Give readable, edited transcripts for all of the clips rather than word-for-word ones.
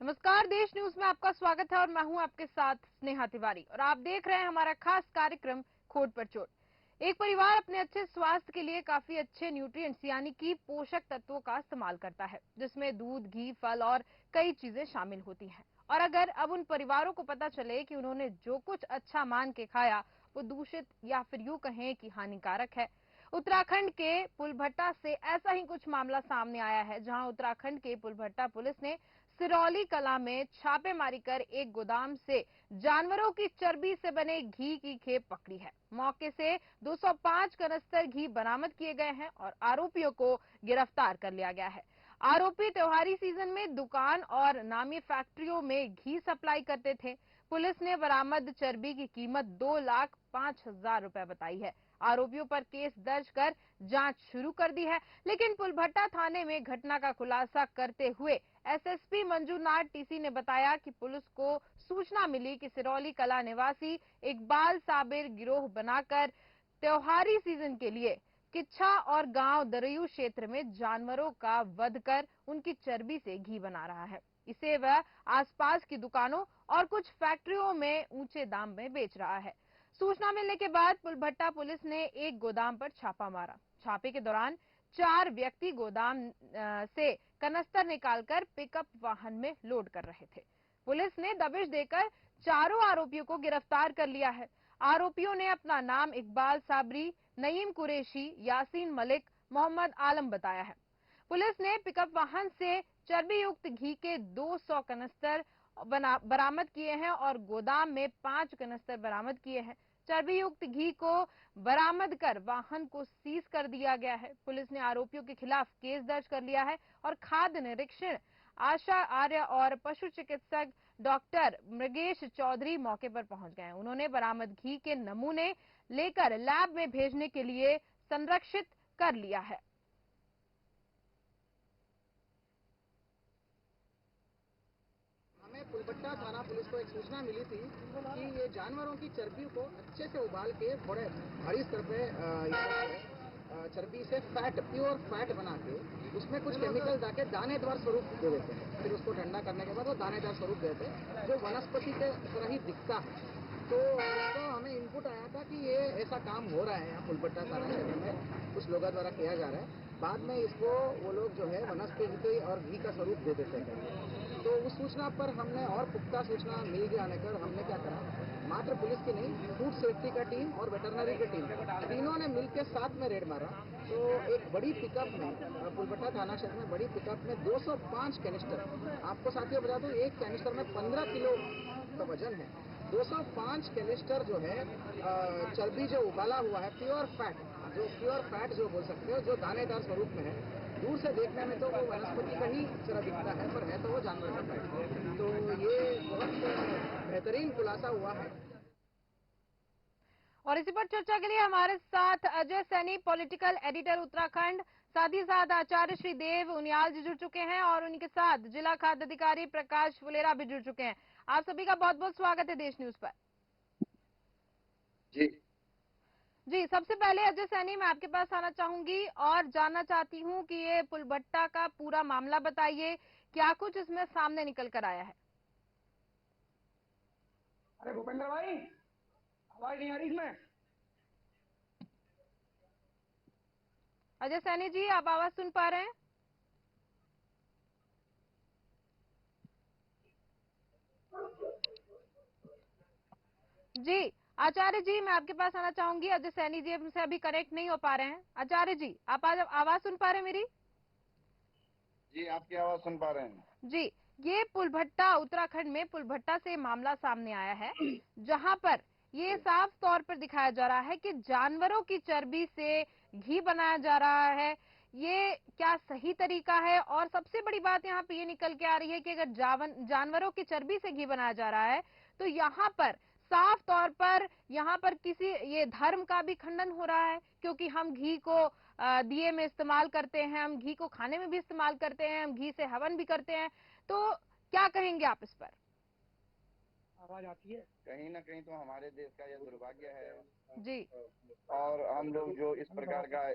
नमस्कार, देश न्यूज में आपका स्वागत है और मैं हूं आपके साथ स्नेहा तिवारी और आप देख रहे हैं हमारा खास कार्यक्रम खोट पर चोट। एक परिवार अपने अच्छे स्वास्थ्य के लिए काफी अच्छे न्यूट्रिएंट्स यानी कि पोषक तत्वों का इस्तेमाल करता है, जिसमें दूध, घी, फल और कई चीजें शामिल होती हैं। और अगर अब उन परिवारों को पता चले कि उन्होंने जो कुछ अच्छा मान के खाया वो दूषित या फिर यूं कहें कि हानिकारक है। उत्तराखंड के पुलभट्टा से ऐसा ही कुछ मामला सामने आया है, जहां उत्तराखंड के पुलभट्टा पुलिस ने सिरौली कला में छापेमारी कर एक गोदाम से जानवरों की चर्बी से बने घी की खेप पकड़ी है। मौके से 205 कनस्तर घी बरामद किए गए हैं और आरोपियों को गिरफ्तार कर लिया गया है। आरोपी त्योहारी सीजन में दुकान और नामी फैक्ट्रियों में घी सप्लाई करते थे। पुलिस ने बरामद चर्बी की कीमत 2,05,000 रुपए बताई है। आरोपियों पर केस दर्ज कर जांच शुरू कर दी है, लेकिन पुलभट्टा थाने में घटना का खुलासा करते हुए एसएसपी मंजूनाथ टीसी ने बताया कि पुलिस को सूचना मिली कि सिरौली कला निवासी इकबाल साबिर गिरोह बनाकर त्योहारी सीजन के लिए किच्छा और गांव दरयू क्षेत्र में जानवरों का वध कर उनकी चर्बी से घी बना रहा है। इसे वह आसपास की दुकानों और कुछ फैक्ट्रियों में ऊंचे दाम में बेच रहा है। सूचना मिलने के बाद पुलभट्टा पुलिस ने एक गोदाम पर छापा मारा। छापे के दौरान 4 व्यक्ति गोदाम से कनस्तर निकालकर पिकअप वाहन में लोड कर रहे थे। पुलिस ने दबिश देकर चारों आरोपियों को गिरफ्तार कर लिया है। आरोपियों ने अपना नाम इकबाल साबरी, नईम कुरैशी, यासीन मलिक, मोहम्मद आलम बताया है। पुलिस ने पिकअप वाहन से चर्बी युक्त घी के 200 कनस्तर बरामद किए हैं और गोदाम में 5 कनस्तर बरामद किए हैं। चर्बी युक्त घी को बरामद कर वाहन को सीज कर दिया गया है। पुलिस ने आरोपियों के खिलाफ केस दर्ज कर लिया है और खाद्य निरीक्षण आशा आर्य और पशु चिकित्सक डॉक्टर मृगेश चौधरी मौके पर पहुंच गए हैं। उन्होंने बरामद घी के नमूने लेकर लैब में भेजने के लिए संरक्षित कर लिया है। हमें पुलभट्टा थाना पुलिस को एक सूचना मिली थी कि ये जानवरों की चर्बी को अच्छे से उबाल के बड़े भारी स्तर पे चर्बी से फैट, प्योर फैट बना के उसमें कुछ केमिकल डाके दानेदार स्वरूप दे देते हैं। फिर उसको ठंडा करने के बाद वो दानेदार स्वरूप देते हैं जो वनस्पति के तरह ही दिखता है। तो हमें इनपुट आया था कि ये ऐसा काम हो रहा है यहाँ पुलभट्टा थाना क्षेत्र में, कुछ लोगों द्वारा किया जा रहा है। बाद में इसको वो लोग जो है वनस्पति और घी का स्वरूप दे देते हैं। तो उस सूचना पर हमने और पुख्ता सूचना मिल जाने पर हमने क्या करा, मात्र पुलिस की नहीं, फूड सेफ्टी का टीम और वेटरनरी की टीम, तीनों ने मिलकर साथ में रेड मारा। तो एक बड़ी पिकअप में, पुलभट्टा थाना क्षेत्र में बड़ी पिकअप में 205 कैनिस्टर, आपको साथियों बता दूं एक कैनिस्टर में 15 किलो का वजन है। 205 कैनिस्टर जो है चर्बी जो उबाला हुआ है, प्योर फैट जो बोल सकते हो, जो दानेदार स्वरूप में है। दूर से देखने में तो वो वनस्पति का ही तरह दिखता है, पर है तो वो जानवर का फैट। तो ये बहुत बेहतरीन खुलासा हुआ है। और इसी पर चर्चा के लिए हमारे साथ अजय सैनी, पॉलिटिकल एडिटर उत्तराखंड, साथ ही साथ आचार्य श्री देव उनियाल जी जुड़ चुके हैं और उनके साथ जिला खाद्य अधिकारी प्रकाश फुलेरा भी जुड़ चुके हैं। आप सभी का बहुत बहुत स्वागत है देश न्यूज पर। जी, सबसे पहले अजय सैनी, मैं आपके पास आना चाहूंगी और जानना चाहती हूं कि ये पुलभट्टा का पूरा मामला बताइए, क्या कुछ इसमें सामने निकल कर आया है? अरे भूपेंद्र भाई, आवाज नहीं आ रही इसमें। अजय सैनी जी, आप आवाज सुन पा रहे हैं? जी आचार्य जी, मैं आपके पास आना चाहूंगी। अजय सैनी जी हमसे अभी कनेक्ट नहीं हो पा रहे हैं। आचार्य जी, आप आज आवाज सुन पा रहे हैं मेरी? जी, आपकी आवाज सुन पा रहे हैं। जी, ये पुलभट्टा, उत्तराखंड में पुलभट्टा से मामला सामने आया है, जहां पर ये साफ तौर पर दिखाया जा रहा है कि जानवरों की चर्बी से घी बनाया जा रहा है। ये क्या सही तरीका है? और सबसे बड़ी बात यहाँ पे ये निकल के आ रही है कि अगर जानवरों की चर्बी से घी बनाया जा रहा है तो यहाँ पर साफ तौर पर यहाँ पर किसी ये धर्म का भी खंडन हो रहा है, क्योंकि हम घी को दिए में इस्तेमाल करते हैं, हम घी को खाने में भी इस्तेमाल करते हैं, हम घी से हवन भी करते हैं। तो क्या कहेंगे आप इस पर? आवाज आती है? कहीं ना कहीं तो हमारे देश का यह दुर्भाग्य है जी, और हम लोग जो इस प्रकार का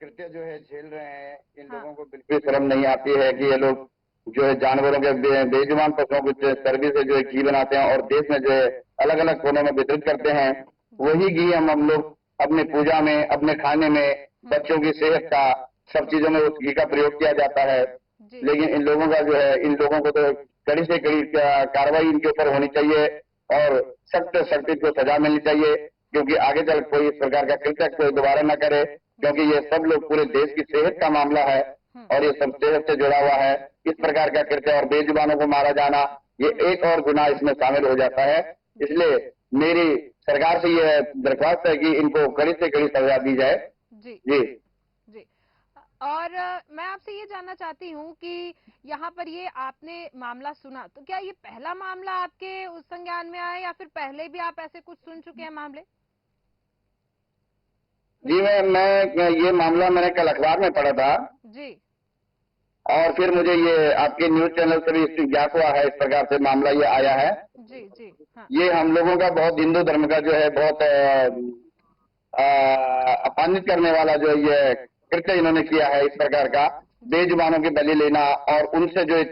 कृत्य जो है झेल रहे हैं, इन हाँ, लोगों को बिल्कुल शर्म नहीं आती है कि ये लोग जो है जानवरों के बेजुबान पशुओं को चर्बी से जो है घी बनाते हैं और देश में जो है अलग अलग कोनों में वितरित करते हैं। वही घी हम लोग अपने पूजा में, अपने खाने में, बच्चों की सेहत का, सब चीजों में उस घी का प्रयोग किया जाता है। लेकिन इन लोगों का जो है, इन लोगों को तो कड़ी से कड़ी कार्रवाई इनके ऊपर होनी चाहिए और सख्त सख्ती को सजा मिलनी चाहिए, क्योंकि आगे चल कोई इस प्रकार का कृत्य कोई दोबारा न करे, क्योंकि ये सब लोग पूरे देश की सेहत का मामला है और ये सब सेहत से जुड़ा हुआ है। इस प्रकार का कृत्य और बेजुबानों को मारा जाना, ये एक और गुनाह इसमें शामिल हो जाता है। इसलिए मेरी सरकार से ये दरख्वास्त है कि इनको कड़ी से कड़ी सजा दी जाए। जी जी जी। और मैं आपसे ये जानना चाहती हूँ कि यहाँ पर ये आपने मामला सुना, तो क्या ये पहला मामला आपके उस संज्ञान में आया या फिर पहले भी आप ऐसे कुछ सुन चुके हैं मामले? जी मैं ये मामला मैंने कल अखबार में पढ़ा था जी। और फिर मुझे ये आपके न्यूज चैनल से भी इसकी ज्ञात हुआ है, इस प्रकार से मामला ये आया है। जी जी। हाँ। ये हम लोगों का बहुत, हिंदू धर्म का जो है बहुत अपमानित करने वाला जो ये कृत्य इन्होंने किया है, इस प्रकार का बेजुबानों की बलि लेना और उनसे जो है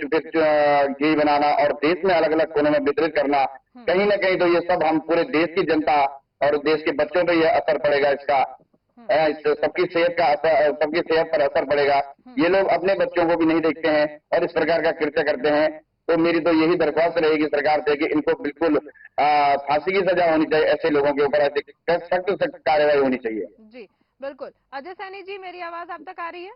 घी बनाना और देश में अलग अलग कोनों में वितरित करना। कहीं ना कहीं तो ये सब हम पूरे देश की जनता और देश के बच्चों पे ये असर पड़ेगा, इसका सबकी सेहत का असर, सबकी सेहत पर असर पड़ेगा। ये लोग अपने बच्चों को भी नहीं देखते हैं और इस प्रकार का कृत्य करते हैं। तो मेरी तो यही दरख्वास्त रहेगी सरकार से कि इनको बिल्कुल फांसी की सजा होनी चाहिए, ऐसे लोगों के ऊपर सख्त सख्त कार्रवाई होनी चाहिए। जी बिल्कुल। अजय सैनी जी, मेरी आवाज आप तक आ रही है?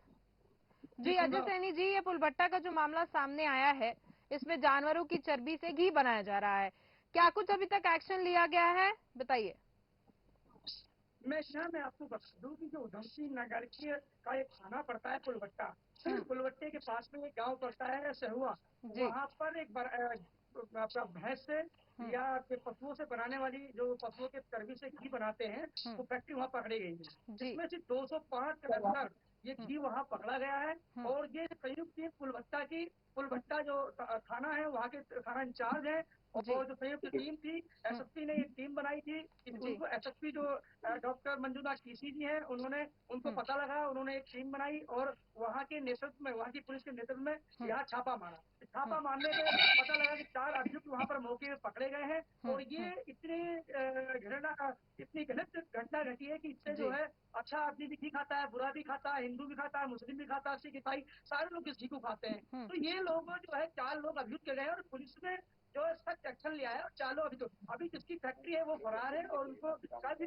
जी अजय सैनी जी, ये पुलभट्टा का जो मामला सामने आया है, इसमें जानवरों की चर्बी से घी बनाया जा रहा है, क्या कुछ अभी तक एक्शन लिया गया है, बताइए। मैं आपको बता दूं कि जो उधमसिंह नगर का एक थाना पड़ता है पुलभट्टा, पुलभट्टे के पास में एक गांव पड़ता है सहुआ। वहाँ पर एक भैंस से या पशुओं से बनाने वाली, जो पशुओं के चर्बी से घी बनाते हैं, वो फैक्ट्री वहाँ पकड़ी गई है, जिसमें से 205 टन ये घी वहाँ पकड़ा गया है। और ये संयुक्त टीम पुलभट्टा जो थाना है, वहाँ के थाना इंचार्ज है, और जो संयुक्त टीम थी, एसएसपी ने एक टीम बनाई थी। उनको एसएसपी जो डॉक्टर मंजुनाथ टीसी जी हैं, उनको पता लगा, उन्होंने एक टीम बनाई और वहाँ के नेतृत्व में, वहाँ की पुलिस के नेतृत्व में यहाँ छापा मारा। छापा मारने में पता लगा कि 4 अभियुक्त वहाँ पर मौके में पकड़े गए हैं। और ये इतनी गलत घटना घटी है कि इससे जो है अच्छा आदमी भी घी खाता है, बुरा भी खाता है, हिंदू भी खाता है, मुस्लिम भी खाता है, सिख ईसाई सारे लोग इस घी को खाते हैं। तो ये लोग जो है 4 लोग अभियुक्त गए और पुलिस ने जो सख्त एक्शन लिया है। और 4 लोग अभी जिसकी फैक्ट्री है वो फरार है और उनको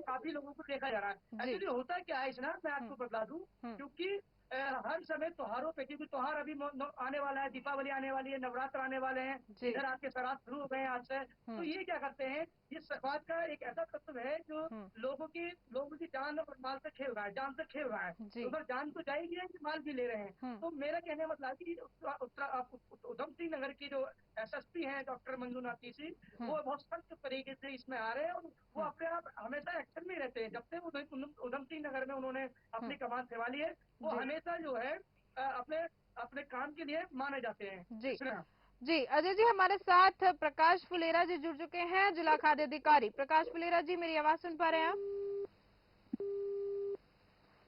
काफी लोगों को देखा जा रहा है। एक्चुअली होता क्या है इसना, मैं आपको बता दूं, क्योंकि हर समय त्योहारों पे, क्योंकि त्योहार अभी आने वाला है, दीपावली आने वाली है, नवरात्र आने वाले हैं, इधर आपके श्राद्ध शुरू हो गए हैं आज से। तो ये क्या करते हैं, ये समाज का एक ऐसा तत्व है जो लोगों की जान और माल से खेल रहा है, जान से खेल रहा है। तो उधर जान तो जाएगी है, माल भी ले रहे हैं। तो मेरा कहने का मतलब कि उधमसिंह नगर की जो एसएसपी हैं डॉक्टर मंजुनाथ टीसी, वो बहुत सख्त तरीके से इसमें आ रहे हैं और वो अपने आप हमेशा एक्शन में रहते हैं। जब से वो उधमसिंह नगर में उन्होंने अपनी कमान संभाली है, वो हमेशा जो है अपने काम के लिए माने जाते हैं। जी जी। अजय जी, हमारे साथ प्रकाश फुलेरा जी जुड़ चुके हैं, जिला खाद्य अधिकारी। प्रकाश फुलेरा जी, मेरी आवाज सुन पा रहे हैं आप?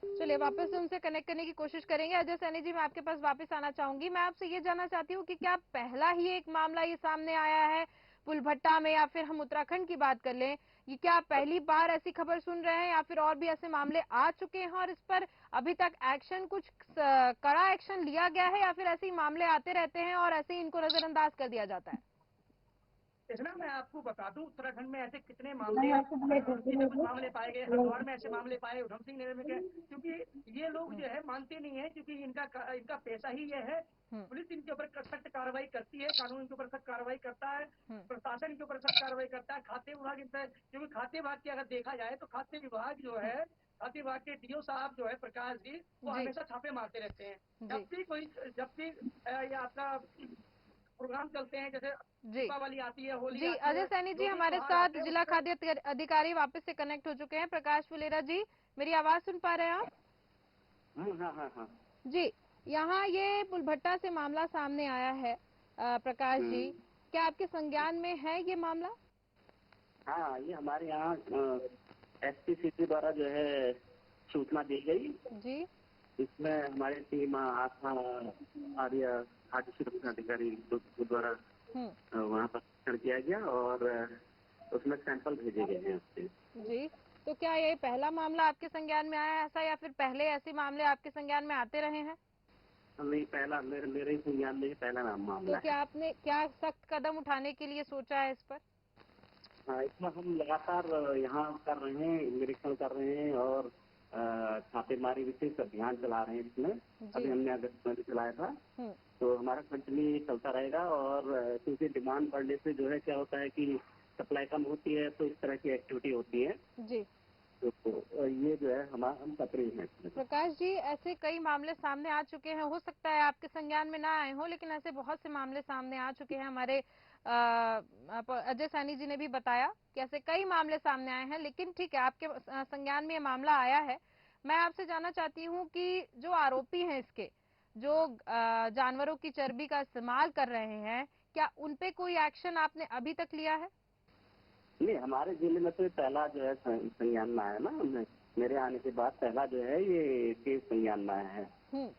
चलिए वापस से उनसे कनेक्ट करने की कोशिश करेंगे। अजय सैनी जी, मैं आपके पास वापस आना चाहूंगी। मैं आपसे ये जानना चाहती हूँ कि क्या पहला ही एक मामला ये सामने आया है पुलभट्टा में, या फिर हम उत्तराखंड की बात कर लें, ये क्या पहली बार ऐसी खबर सुन रहे हैं या फिर और भी ऐसे मामले आ चुके हैं और इस पर अभी तक एक्शन, कुछ कड़ा एक्शन लिया गया है, या फिर ऐसे ही मामले आते रहते हैं और ऐसे ही इनको नजरअंदाज कर दिया जाता है? इसना मैं आपको बता दूं, उत्तराखंड में ऐसे कितने मामले मामले पाए गए, हरिद्वार में ऐसे मामले पाए, उधमसिंह नगर में, क्योंकि ये लोग जो है मानते नहीं है, क्योंकि इनका पैसा ही ये है। पुलिस इनके ऊपर सख्त कार्रवाई करती है, कानून इनके ऊपर सख्त कार्रवाई करता है, प्रशासन इनके ऊपर सख्त कार्रवाई करता है, खाद्य विभाग इनसे, क्योंकि खाद्य विभाग की अगर देखा जाए तो खाद्य विभाग जो है, खाद्य विभाग के डीओ साहब जो है प्रकाश जी, वो हमेशा छापे मारते रहते हैं। जब भी ये आपका प्रोग्राम चलते हैं, जैसे दीपावली आती है, होली जी। आती है। अजय सैनी जी, हमारे साथ जिला खाद्य अधिकारी वापस से कनेक्ट हो चुके हैं। प्रकाश फुलेरा जी, मेरी आवाज सुन पा रहे हैं आप? हाँ। जी, यहाँ ये पुलभट्टा से मामला सामने आया है, प्रकाश जी, क्या आपके संज्ञान में है ये मामला? हाँ, ये हमारे यहाँ एसपी सिटी द्वारा जो है सूचना दी गई जी। इसमें हमारी टीम आस्था आर्य खाद्य सुरक्षा अधिकारी द्वारा वहाँ पर परीक्षण किया गया और उसमें सैंपल भेजे गए हैं उससे। जी, तो क्या ये पहला मामला आपके संज्ञान में आया ऐसा, या फिर पहले ऐसे मामले आपके संज्ञान में आते रहे हैं? नहीं, पहला मेरे ही संज्ञान में पहला मामला तो क्या आपने क्या सख्त कदम उठाने के लिए सोचा है इस पर? हाँ, इसमें हम लगातार यहाँ कर रहे हैं, निरीक्षण कर रहे हैं और छापेमारी विशेष अभियान चला रहे हैं इसमें। अभी हमने अगस्त में भी चलाया था, तो हमारा कंटिन्यू चलता रहेगा। और क्योंकि डिमांड बढ़ने से जो है क्या होता है कि सप्लाई कम होती है, तो इस तरह की एक्टिविटी होती है जी। तो ये जो है हम सक्रिय हैं। प्रकाश जी, ऐसे कई मामले सामने आ चुके हैं, हो सकता है आपके संज्ञान में ना आए हो, लेकिन ऐसे बहुत से मामले सामने आ चुके हैं। हमारे अजय सैनी जी ने भी बताया कि ऐसे कई मामले सामने आए हैं, लेकिन ठीक है, आपके संज्ञान में ये मामला आया है। मैं आपसे जानना चाहती हूँ कि जो आरोपी हैं इसके, जो जानवरों की चर्बी का इस्तेमाल कर रहे हैं, क्या उनपे कोई एक्शन आपने अभी तक लिया है? नहीं, हमारे जिले में तो पहला जो है संज्ञान में आया ना, मेरे आने के बाद पहला जो है ये केस संज्ञान में आया है।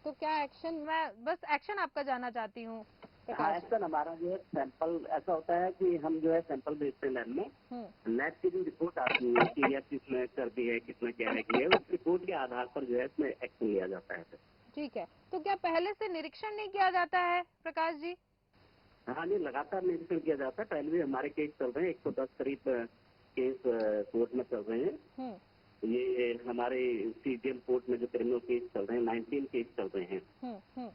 तो क्या एक्शन, मैं बस एक्शन आपका जानना चाहती हूँ। हाँ, एक्शन हमारा जो है सैंपल ऐसा होता है कि हम जो है सैंपल भेजते हैं लैब में। लैब की जो रिपोर्ट आती है कि यह किसमें चर्बी है, किसमें क्या है कि है, उस रिपोर्ट के आधार पर जो है इसमें एक्शन लिया जाता है। ठीक है, तो क्या पहले से निरीक्षण नहीं किया जाता है प्रकाश जी? हाँ, नहीं, लगातार निरीक्षण किया जाता है। पहले भी हमारे केस चल रहे हैं, 110 करीब केस कोर्ट में चल रहे हैं। ये हमारे सीजीएम कोर्ट में जो क्रिमिनल केस चल रहे हैं 19 केस चल रहे हैं।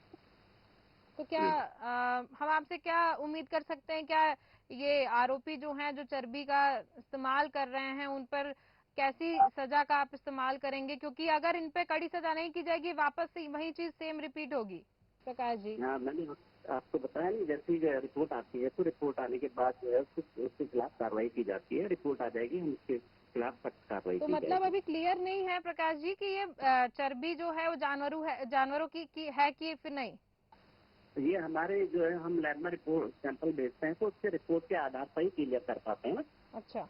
तो क्या हम आपसे क्या उम्मीद कर सकते हैं, क्या ये आरोपी जो हैं, जो चर्बी का इस्तेमाल कर रहे हैं, उन पर कैसी सजा का आप इस्तेमाल करेंगे? क्योंकि अगर इन पे कड़ी सजा नहीं की जाएगी, वापस से वही चीज सेम रिपीट होगी। प्रकाश जी, हाँ, मैंने आपको बताया नहीं, जैसे ही रिपोर्ट आती है तो रिपोर्ट आने के बाद जो है उसके खिलाफ कार्रवाई की जाती है। रिपोर्ट आ जाएगी, हम उसके खिलाफ सख्त कार्रवाई तो की मतलब जाएगी। अभी क्लियर नहीं है प्रकाश जी कि ये चर्बी जो है वो जानवरों की है कि फिर नहीं? ये हमारे जो है हम लैब में रिपोर्ट सैंपल भेजते हैं, तो उसके रिपोर्ट के आधार पर ही क्लियर कर पाते हैं। अच्छा,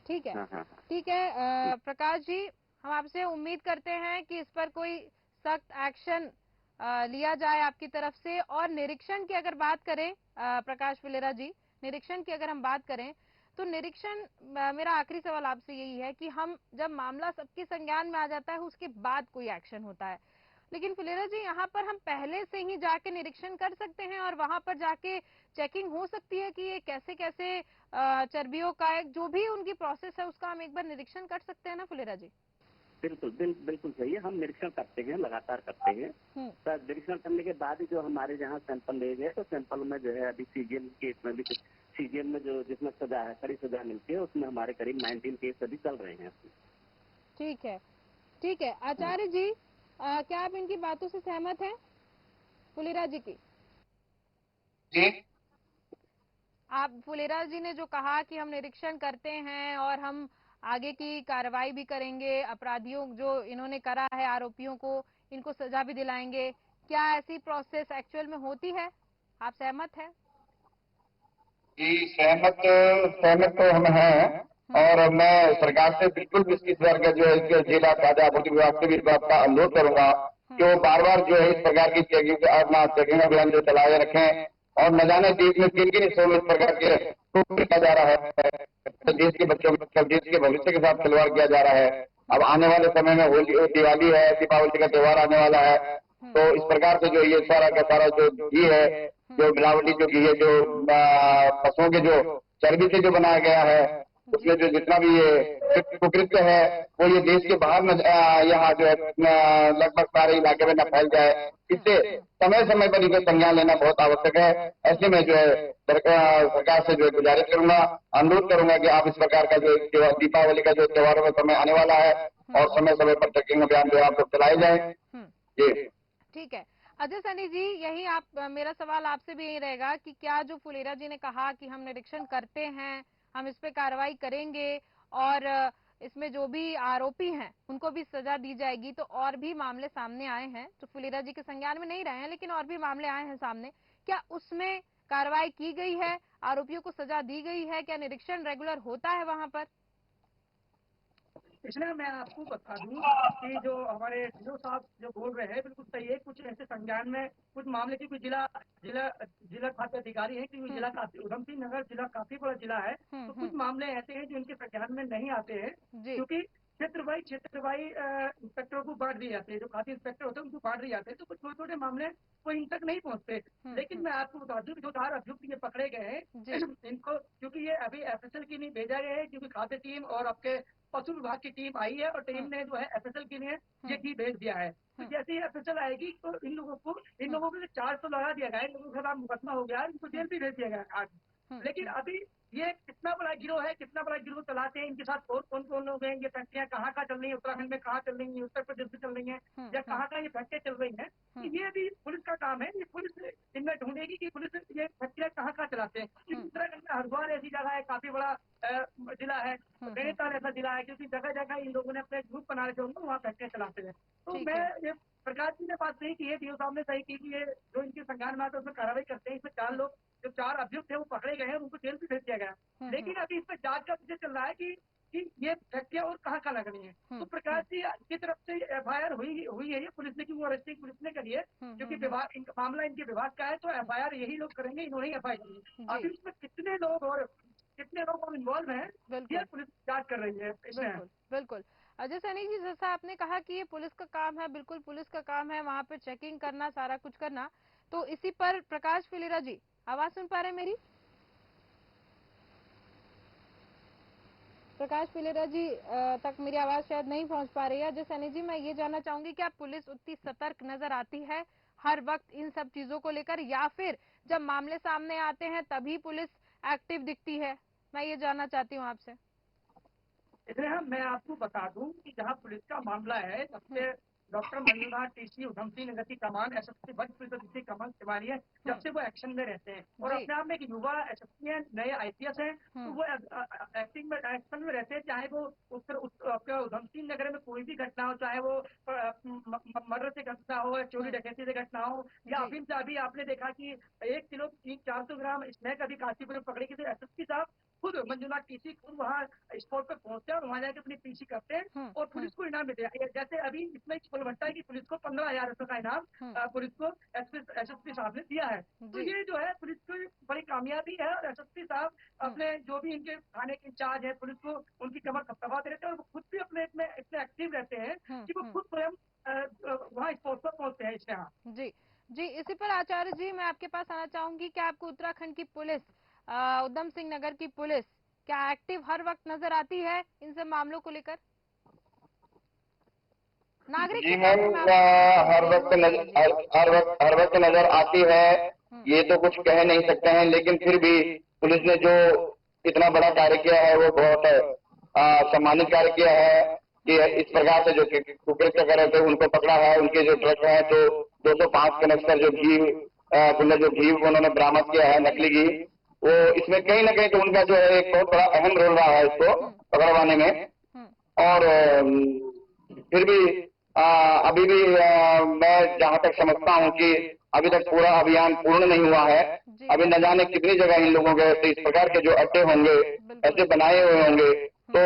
ठीक है। हाँ। ठीक है प्रकाश जी, हम आपसे उम्मीद करते हैं कि इस पर कोई सख्त एक्शन लिया जाए आपकी तरफ से। और निरीक्षण की अगर बात करें प्रकाश फुलेरा जी, निरीक्षण की अगर हम बात करें तो निरीक्षण, मेरा आखिरी सवाल आपसे यही है कि हम जब मामला सबके संज्ञान में आ जाता है उसके बाद कोई एक्शन होता है, लेकिन फुलेरा जी यहाँ पर हम पहले से ही जाके निरीक्षण कर सकते हैं और वहां पर जाके चेकिंग हो सकती है कि ये कैसे कैसे चर्बियों का एक जो भी उनकी प्रोसेस है उसका हम एक बार निरीक्षण कर सकते हैं ना फुलेरा जी? बिल्कुल सही है। हम निरीक्षण करते हैं, लगातार करते हैं। तो निरीक्षण करने के बाद ही जो हमारे जहाँ सैंपल ले गए, तो सैंपल में जो है अभी सीजीएम केस में भी, सीजीएम में जो जिसमें सजा है, कड़ी सजा मिलती है, उसमें हमारे करीब 19 केस अभी चल रहे हैं। ठीक है आचार्य जी, क्या आप इनकी बातों से सहमत हैं फुलेरा जी की? जी, आप फुलेरा जी ने जो कहा कि हम निरीक्षण करते हैं और हम आगे की कार्रवाई भी करेंगे, अपराधियों जो इन्होंने करा है, आरोपियों को, इनको सजा भी दिलाएंगे, क्या ऐसी प्रोसेस एक्चुअल में होती है? आप सहमत हैं? जी, सहमत तो हम हैं। और मैं सरकार से बिल्कुल भी इस बार का जो है जिला खाद्य आपूर्ति विभाग से भी इस बात का अनुरोध करूंगा कि वो बार बार जो है इस प्रकार की चेकिंग अभियान जो चलाए रखें। और न जाने देश में किन किन हिस्सों में इस प्रकार के किया जा रहा है, तो देश के बच्चों देश के भविष्य के साथ खिलवाड़ किया जा रहा है। अब आने वाले समय में होली, दिवाली है, दीपावली का त्योहार आने वाला है, तो इस प्रकार से जो ये सारा का सारा जो घी है, जो मिलावटी जो घी है, जो पशुओं के जो चर्बी से जो बनाया गया है, उसमें जो जितना भी ये कुकृत्य है वो ये देश के बाहर यहाँ जो है लगभग सारे इलाके में न फैल जाए। इससे समय समय पर इसे संज्ञान लेना बहुत आवश्यक है। ऐसे में जो है सरकार से जो है गुजारिश करूंगा, अनुरोध करूंगा कि आप इस प्रकार का जो दीपावली का जो त्योहारों का समय आने वाला है और समय समय पर चेकिंग अभियान जो है आपको चलाए जाए। जी ठीक है अजय सैनी जी, यही आप, मेरा सवाल आपसे भी यही रहेगा कि क्या जो फुलेरा जी ने कहा कि हम निरीक्षण करते हैं, हम इस पे कार्रवाई करेंगे और इसमें जो भी आरोपी हैं उनको भी सजा दी जाएगी, तो और भी मामले सामने आए हैं जो फुलेरा जी के संज्ञान में नहीं रहे हैं, लेकिन और भी मामले आए हैं सामने, क्या उसमें कार्रवाई की गई है, आरोपियों को सजा दी गई है, क्या निरीक्षण रेगुलर होता है वहां पर? इसलिए मैं आपको बता दूं कि जो हमारे डीओ साहब जो बोल रहे हैं बिल्कुल सही है। कुछ ऐसे संज्ञान में कुछ मामले की जिला जिला जिला खाद्य अधिकारी है, क्योंकि जिला काफी उधम सिंह नगर जिला काफी बड़ा जिला है, तो कुछ मामले ऐसे हैं जो उनके संज्ञान में नहीं आते हैं, क्योंकि क्षेत्र वाई इंस्पेक्टरों को बांट दिए जाते हैं। जो खाद्य इंस्पेक्टर होते हैं उनको बांट दिए जाते हैं, तो कुछ छोटे छोटे मामले वो इन तक नहीं पहुंचते। लेकिन मैं आपको बता दूं जो 4 अभियुक्त ये पकड़े गए हैं इनको, क्योंकि ये अभी एफएसएल की नहीं भेजा गया है, क्योंकि खाद्य टीम और आपके पशु विभाग की टीम आई है और टीम ने जो है एफएसएल के लिए ये घी भेज दिया है। तो जैसे ही एफएसएल आएगी तो इन लोगों को चार्ज तो लगा दिया गया है, इन लोगों के खिलाफ मुकदमा हो गया है, इनको जेल भी भेज दिया गया है आज। लेकिन अभी ये कितना बड़ा गिरोह है, कितना बड़ा गिरोह चलाते हैं, इनके साथ और कौन कौन लोग हैं, ये फैक्ट्रियां कहाँ कहाँ चल रही है, उत्तराखंड में कहाँ चल रही है, उत्तर प्रदेश में चल रही है, या कहाँ कहाँ ये फैक्ट्रियां चल रही है, ये भी पुलिस का काम है। ये पुलिस इनमें ढूंढेगी कि पुलिस ये फैक्ट्रियां कहाँ कहाँ चलाते हैं। उत्तराखंड में हरिद्वार ऐसी जगह है, काफी बड़ा जिला है, नैनीताल ऐसा जिला है, क्योंकि जगह जगह इन लोगों ने अपने ग्रुप बना रखे होंगे, वहाँ फैक्ट्रियां चलाते हैं। तो मैं ये प्रकाश जी ने बात सही की है, डीओ साहब ने सही की कि ये जो इनके संज्ञान में आते हैं उसमें कार्रवाई करते हैं। इसमें 4 लोग जो 4 अभियुक्त थे वो पकड़े गए हैं, उनको जेल भी भेज दिया गया। लेकिन अभी इसमें जांच का विषय चल रहा है कि ये फैक्ट्रियां और कहाँ कहाँ लगनी है। तो प्रकाश जी की तरफ से एफआईआर हुई है ये पुलिस ने, की वो अरेस्टिंग पुलिस ने करी है, क्योंकि विभाग मामला इनके विभाग का है, तो एफआईआर यही लोग करेंगे, इन्होंने एफआईआर की। अभी इसमें कितने लोग इन्वॉल्व हैं ये पुलिस जांच कर रही है। बिल्कुल बिल्कुल। अजय सैनी जी, जैसा आपने कहा कि ये पुलिस का काम है, बिल्कुल पुलिस का काम है वहाँ पे चेकिंग करना, सारा कुछ करना, तो इसी पर प्रकाश फिलेरा जी आवाज सुन पा रहे हैं मेरी? प्रकाश फिलेरा जी तक मेरी आवाज शायद नहीं पहुंच पा रही है। अजय सैनी जी, मैं ये जानना चाहूंगी कि आप पुलिस उतनी सतर्क नजर आती है हर वक्त इन सब चीजों को लेकर, या फिर जब मामले सामने आते हैं तभी पुलिस एक्टिव दिखती है? मैं ये जानना चाहती हूँ आपसे। इसलिए मैं आपको बता दूं कि जहां पुलिस का मामला है, सबसे डॉक्टर मंजुनाथ टीसी उधम सिंह नगर की कमान एसएसपी वरिष्ठ पुलिस अधीक्षक कमल तिवारी है, जब से वो एक्शन में रहते हैं और अपने आप में एक युवा एसएसपी है, नए आईपीएस हैं, तो वो एक्शन में रहते हैं। चाहे वो उधम सिंह नगर में कोई भी घटना हो, चाहे वो मर्डर से घटना हो, चोरी डकैती से घटना हो, या अफीम से। अभी आपने देखा कि 1 किलो 400 ग्राम स्नैक अभी काशीपुर में पकड़े गए थे। एसएसपी साहब खुद मंजुनाथ टीसी खुद वहाँ स्पॉट पे पहुंचते हैं और वहाँ जाके अपनी पीसी करते हैं और पुलिस को इनाम देते हैं। जैसे अभी इसमें भट्टा की पुलिस को 15,000 रुपए का इनाम पुलिस को एसएसपी साहब ने दिया है। तो ये जो है पुलिस की बड़ी कामयाबी है, और एसएसपी साहब अपने जो भी इनके थाने के इंचार्ज है पुलिस को उनकी कमर थपथपाते रहते हैं, और वो खुद भी अपने इतने एक्टिव रहते हैं कि वो खुद स्वयं वहाँ स्पॉट पर पहुंचते हैं। इसके यहाँ जी जी, इसी पर आचार्य जी मैं आपके पास आना चाहूंगी कि आपको उत्तराखंड की पुलिस, उधम सिंह नगर की पुलिस क्या एक्टिव हर वक्त नजर आती है इन सब मामलों को लेकर? नागरिक जी मैम, हर वक्त नजर आती है, ये तो कुछ कह नहीं सकते हैं, लेकिन फिर भी पुलिस ने जो इतना बड़ा कार्य किया है वो बहुत सम्मानित कार्य किया है कि इस प्रकार से जो कुकृत्य कर रहे थे उनको पकड़ा है। उनके जो ट्रक है तो 205 कनस्तर जो घी उन्होंने बरामद किया है, नकली घी, वो इसमें कहीं ना कहीं तो उनका जो है एक बहुत बड़ा अहम रोल रहा है इसको पकड़वाने में। और फिर भी अभी भी मैं जहाँ तक समझता हूँ कि अभी तक पूरा अभियान पूर्ण नहीं हुआ है। अभी न जाने कितनी जगह इन लोगों के इस प्रकार के जो अड्डे होंगे, ऐसे बनाए हुए होंगे। तो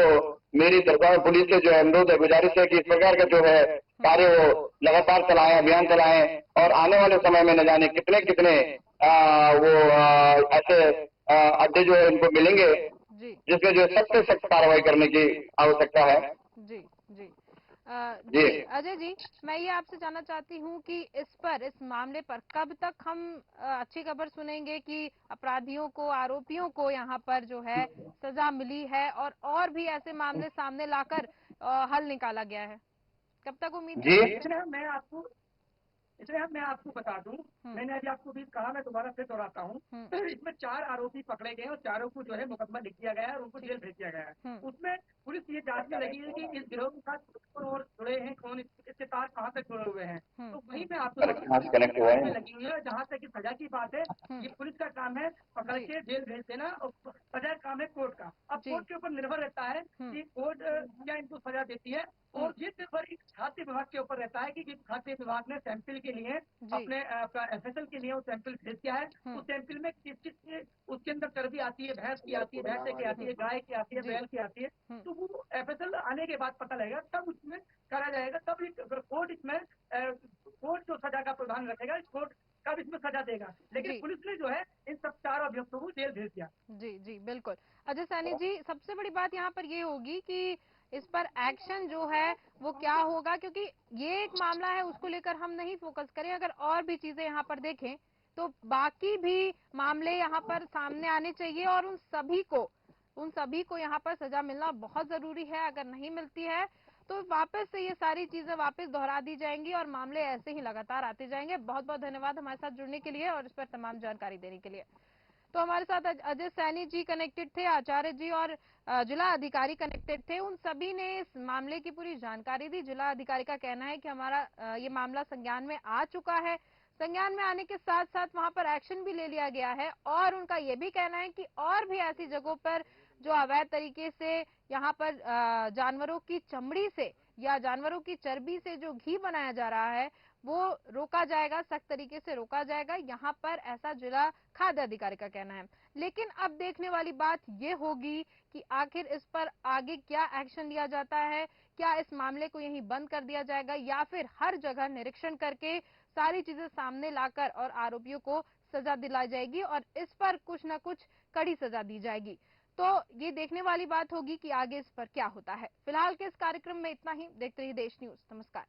मेरी सरकार पुलिस से जो है अनुरोध है, गुजारिश है कि इस प्रकार का जो है कार्य वो लगातार चलाएं, अभियान चलाएं, और आने वाले समय में न जाने कितने कितने ऐसे अड्डे जो है इनको मिलेंगे जिसमें जो सख्त से सख्त कार्रवाई करने की आवश्यकता है। जी जी जी अजय जी, मैं ये आपसे जानना चाहती हूँ कि इस मामले पर कब तक हम अच्छी खबर सुनेंगे कि अपराधियों को, आरोपियों को यहाँ पर जो है सजा मिली है और भी ऐसे मामले सामने लाकर हल निकाला गया है? कब तक उम्मीद जी? इसलिए मैं आपको बता दूं, मैंने अभी आपको भी कहा, मैं दोबारा फिर दोहराता हूँ, इसमें 4 आरोपी पकड़े गए और चारों को जो है मुकदमा लिख दिया गया है और उनको जेल भेज दिया गया है। उसमें पुलिस ये जांच में लगी है कि इस गिरोह के साथ कौन और जुड़े हैं, कौन इसके साथ कहाँ तक जुड़े हुए हैं। तो वही मैं आपको लगी हुई है। जहाँ तक सजा की बात है, ये पुलिस का काम है पकड़ के जेल भेज देना, और सजा काम है कोर्ट का। अब कोर्ट के ऊपर निर्भर रहता है कि कोर्ट क्या इनको सजा देती है, और ये निर्भर खाद्य विभाग के ऊपर रहता है कि खाद्य विभाग ने सैंपल के लिए अपने FSL के लिए वो सैंपल भेज दिया है। उस सैंपल में किस किस उसके अंदर चर्बी आती है, भैंस की आती है, भैंसे की आती है, गाय की आती है, बैल की आती है, तो वो FSL आने के बाद पता लगेगा, तब उसमें करा जाएगा, तब कोर्ट इसमें कोर्ट जो सजा का प्रावधान रखेगा, इस कोर्ट कब इसमें सजा देगा। लेकिन पुलिस ने जो है इन सब 4 अभियुक्तों को जेल भेज दिया। जी जी बिल्कुल। अजय सैनी जी, सबसे बड़ी बात यहाँ पर ये होगी कि इस पर एक्शन जो है वो क्या होगा, क्योंकि ये एक मामला है, उसको लेकर हम नहीं फोकस करें। अगर और भी चीजें यहाँ पर देखें तो बाकी भी मामले यहाँ पर सामने आने चाहिए और उन सभी को यहाँ पर सजा मिलना बहुत जरूरी है। अगर नहीं मिलती है तो वापस से ये सारी चीजें वापस दोहरा दी जाएंगी और मामले ऐसे ही लगातार आते जाएंगे। बहुत बहुत धन्यवाद हमारे साथ जुड़ने के लिए और इस पर तमाम जानकारी देने के लिए। तो हमारे साथ अजय सैनी जी कनेक्टेड थे, आचार्य जी और जिला अधिकारी कनेक्टेड थे। उन सभी ने इस मामले की पूरी जानकारी दी। जिला अधिकारी का कहना है कि हमारा ये मामला संज्ञान में आ चुका है। संज्ञान में आने के साथ साथ वहां पर एक्शन भी ले लिया गया है और उनका ये भी कहना है कि और भी ऐसी जगहों पर जो अवैध तरीके से यहाँ पर जानवरों की चमड़ी से या जानवरों की चर्बी से जो घी बनाया जा रहा है वो रोका जाएगा, सख्त तरीके से रोका जाएगा। यहाँ पर ऐसा जिला खाद्य अधिकारी का कहना है। लेकिन अब देखने वाली बात ये होगी कि आखिर इस पर आगे क्या एक्शन लिया जाता है। क्या इस मामले को यहीं बंद कर दिया जाएगा या फिर हर जगह निरीक्षण करके सारी चीजें सामने लाकर और आरोपियों को सजा दिलाई जाएगी और इस पर कुछ न कुछ कड़ी सजा दी जाएगी। तो ये देखने वाली बात होगी कि आगे इस पर क्या होता है। फिलहाल के इस कार्यक्रम में इतना ही। देखते रहिए देश न्यूज। नमस्कार।